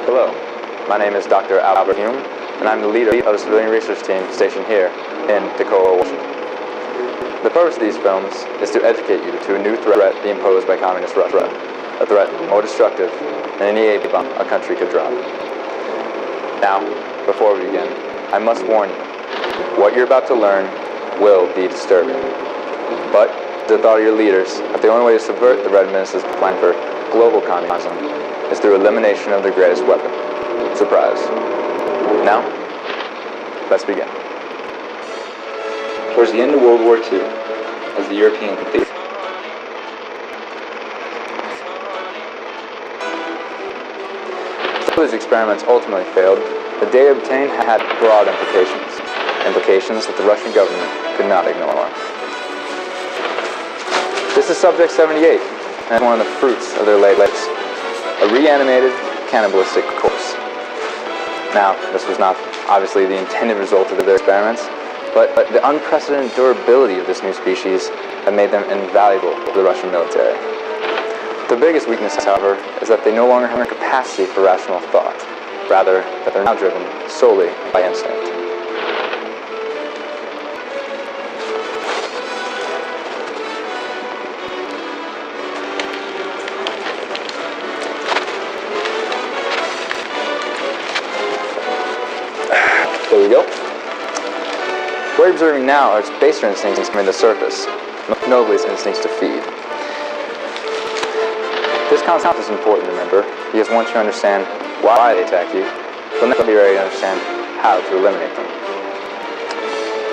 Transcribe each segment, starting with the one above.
Hello, my name is Dr. Albert Hume, and I'm the leader of the civilian research team stationed here in Tacoma, Washington. The purpose of these films is to educate you to a new threat being posed by Communist Russia, a threat more destructive than any aid bomb a country could drop. Now, before we begin, I must warn you, what you're about to learn will be disturbing. But, the thought of your leaders, that the only way to subvert the Red Menace's plan for global communism is through elimination of their greatest weapon. Surprise. Now, let's begin. Towards the end of World War II, as the European completed Though these experiments ultimately failed, the data obtained had broad implications that the Russian government could not ignore. This is Subject 78, and one of the fruits of their labors, a reanimated cannibalistic corpse. Now, this was not obviously the intended result of their experiments, but the unprecedented durability of this new species had made them invaluable to the Russian military. Their biggest weakness, however, is that they no longer have a capacity for rational thought, rather that they're now driven solely by instinct. There we go. What we're observing now are its baser instincts coming to the surface, most notably its instincts to feed. This concept is important to remember, because once you understand why they attack you, you'll never be ready to understand how to eliminate them.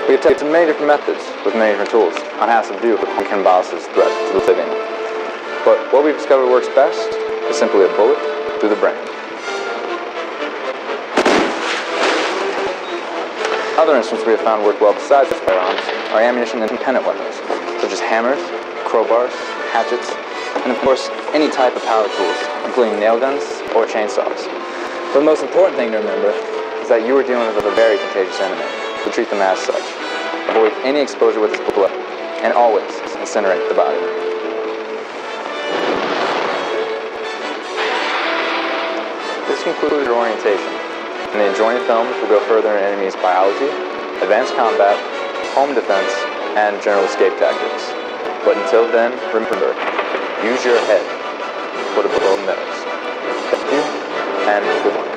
We have tested many different methods with many different tools on how to subdue cannibalis's threat to the living. But what we've discovered works best is simply a bullet through the brain. Other instruments we have found work well besides the firearms are ammunition-independent weapons, such as hammers, crowbars, hatchets, and of course, any type of power tools, including nail guns or chainsaws. But the most important thing to remember is that you are dealing with a very contagious enemy, so treat them as such. Avoid any exposure with this bullet, and always incinerate the body. This concludes your orientation. In the adjoining films, we'll go further in enemy's biology, advanced combat, home defense, and general escape tactics. But until then, remember, use your head for the blow nose. Thank you, and good luck.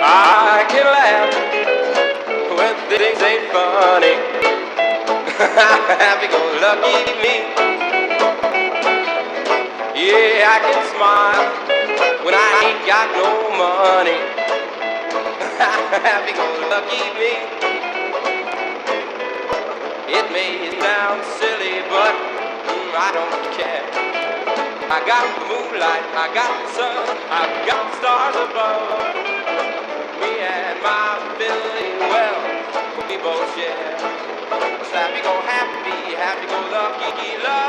I can laugh when things ain't funny. Happy-go-lucky me. Yeah, I can smile when I ain't got no money. Happy-go-lucky me. It may sound silly, but I don't care. I got the moonlight, I got the sun, I've got the stars above. Me and my Billy, well, we both share. Happy-go-lucky love.